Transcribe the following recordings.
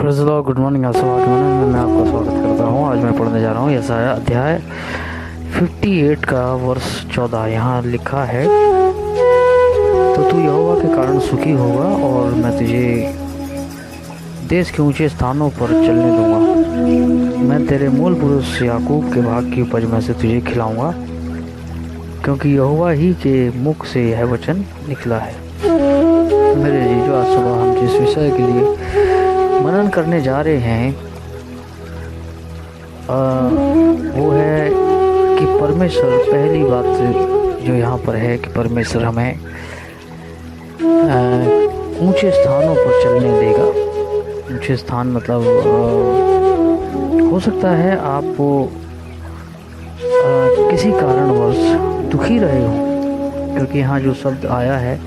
Praise the Lord, good morning. आज सुबह के मैं आपका स्वागत करता हूँ। आज मैं पढ़ने जा रहा हूँ यशायाह अध्याय 58 का वर्ष 14। यहाँ लिखा है, तो तू यहोवा के कारण सुखी होगा और मैं तुझे देश के ऊंचे स्थानों पर चलने दूंगा। मैं तेरे मूल पुरुष याकूब के भाग की उपज में से तुझे खिलाऊंगा, क्योंकि यहोवा ही के मुख से यह वचन निकला है। मेरे जीजो, आज सुबह हम जिस विषय के लिए मनन करने जा रहे हैं वो है कि परमेश्वर, पहली बात जो यहाँ पर है कि परमेश्वर हमें ऊंचे स्थानों पर चलने देगा। ऊंचे स्थान मतलब हो सकता है आप किसी कारणवश दुखी रहे हो, क्योंकि यहाँ जो शब्द आया है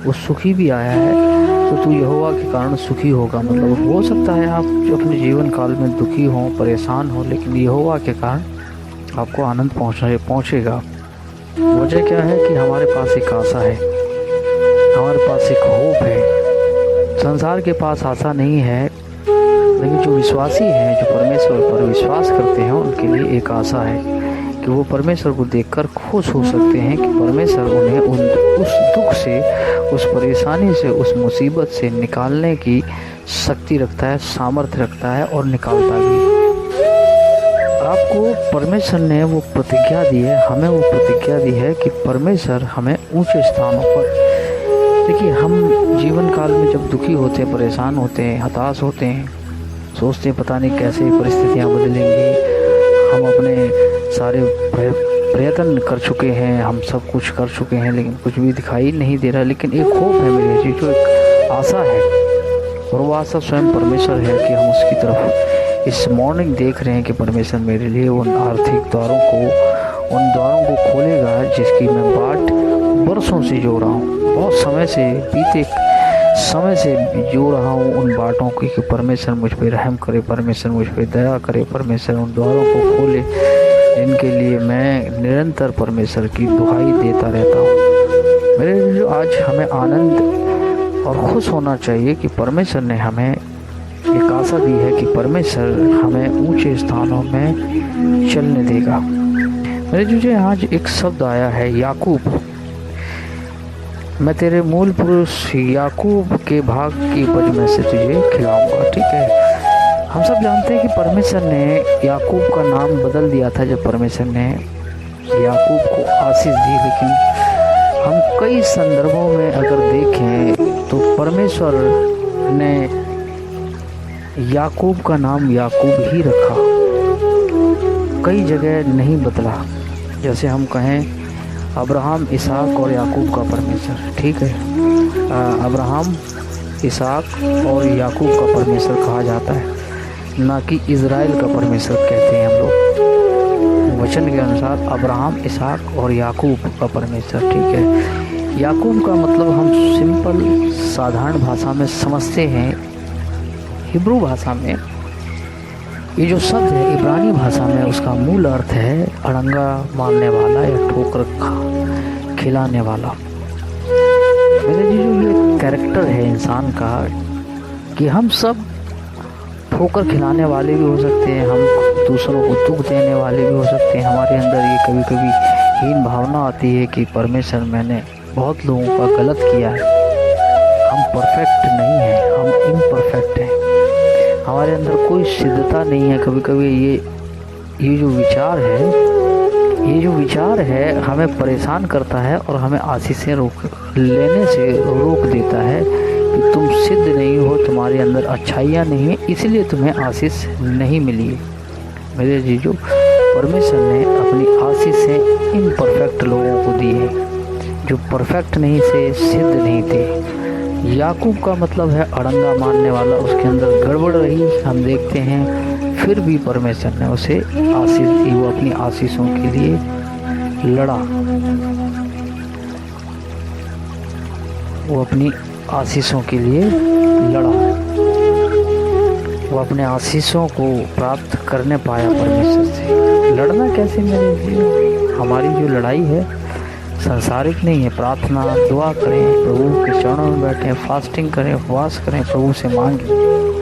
वो सुखी भी आया है। तो तू यहोवा के कारण सुखी होगा, मतलब हो सकता है आप अपने जीवन काल में दुखी हों, परेशान हो, लेकिन यहोवा के कारण आपको आनंद पहुँचेगा। वजह क्या है कि हमारे पास एक आशा है, हमारे पास एक होप है। संसार के पास आशा नहीं है, लेकिन जो विश्वासी हैं, जो परमेश्वर पर विश्वास करते हैं, उनके लिए एक आशा है कि वो परमेश्वर को देखकर खुश हो सकते हैं कि परमेश्वर उन्हें उस दुख से, उस परेशानी से, उस मुसीबत से निकालने की शक्ति रखता है, सामर्थ्य रखता है और निकालता भी। आपको परमेश्वर ने वो प्रतिज्ञा दी है, हमें वो प्रतिज्ञा दी है कि परमेश्वर हमें ऊंचे स्थानों पर। देखिए, हम जीवन काल में जब दुखी होते हैं, परेशान होते हैं, हताश होते हैं, सोचते हैं पता नहीं कैसे परिस्थितियाँ बदलेंगी। हम अपने सारे प्रयत्न कर चुके हैं, हम सब कुछ कर चुके हैं, लेकिन कुछ भी दिखाई नहीं दे रहा। लेकिन एक होप है मेरे जी, जो एक आशा है, और वो आशा स्वयं परमेश्वर है कि हम उसकी तरफ इस मॉर्निंग देख रहे हैं कि परमेश्वर मेरे लिए उन आर्थिक द्वारों को खोलेगा जिसकी मैं बाट बरसों से जो रहा हूँ, बहुत समय से, बीते समय से जो रहा हूँ उन बाटों की, कि परमेश्वर मुझ पर रहम करे, परमेश्वर मुझ पर दया करे, परमेश्वर उन द्वारों को खोले जिनके लिए मैं निरंतर परमेश्वर की दुहाई देता रहता हूँ। मेरे जो आज हमें आनंद और खुश होना चाहिए कि परमेश्वर ने हमें एक आशा दी है कि परमेश्वर हमें ऊंचे स्थानों में चलने देगा। मेरे जो आज एक शब्द आया है याकूब, मैं तेरे मूल पुरुष याकूब के भाग की उपज में से तुझे खिलाऊंगा। ठीक है, हम सब जानते हैं कि परमेश्वर ने याकूब का नाम बदल दिया था जब परमेश्वर ने याकूब को आशीष दी। लेकिन हम कई संदर्भों में अगर देखें तो परमेश्वर ने याकूब का नाम याकूब ही रखा, कई जगह नहीं बदला। जैसे हम कहें अब्राहम, इसहाक और याकूब का परमेश्वर, ठीक है, अब्राहम, इसहाक और याकूब का परमेश्वर कहा जाता है, ना कि इज़राइल का परमेश्वर कहते हैं हम लोग। वचन के अनुसार अब्राहम, इसहाक और याकूब का परमेश्वर, ठीक है। याकूब का मतलब हम सिंपल साधारण भाषा में समझते हैं, हिब्रू भाषा में ये जो शब्द है, इब्रानी भाषा में उसका मूल अर्थ है अड़ंगा मारने वाला या ठोकर खिलाने वाला। मेरे जी, जो ये कैरेक्टर है इंसान का कि हम सब ठोकर खिलाने वाले भी हो सकते हैं, हम दूसरों को दुख देने वाले भी हो सकते हैं। हमारे अंदर ये कभी कभी हीन भावना आती है कि परमेश्वर, मैंने बहुत लोगों का गलत किया है, हम परफेक्ट नहीं हैं, हम इम्परफेक्ट हैं, हमारे अंदर कोई सिद्धता नहीं है। कभी कभी ये जो विचार है हमें परेशान करता है और हमें आशीषें लेने से रोक देता है कि तुम सिद्ध नहीं हो, तुम्हारे अंदर अच्छाइयाँ नहीं है, इसलिए तुम्हें आशीष नहीं मिली है। मेरे जीजो, परमेश्वर ने अपनी आशीषें इम्परफेक्ट लोगों को दी है, जो परफेक्ट नहीं से, सिद्ध नहीं थे। याकूब का मतलब है अड़ंगा मारने वाला, उसके अंदर गड़बड़ रही, हम देखते हैं, फिर भी परमेश्वर ने उसे आशीष दी, वो अपनी आशीषों के लिए लड़ा, वो अपनी आशीषों के लिए लड़ा, वो अपने आशीषों को प्राप्त करने पाया परमेश्वर से। लड़ना कैसे मेरे जीवन, हमारी जो लड़ाई है सांसारिक नहीं है। प्रार्थना, दुआ करें, प्रभु के चरणों में बैठें, फास्टिंग करें, उपवास करें, प्रभु से मांगें।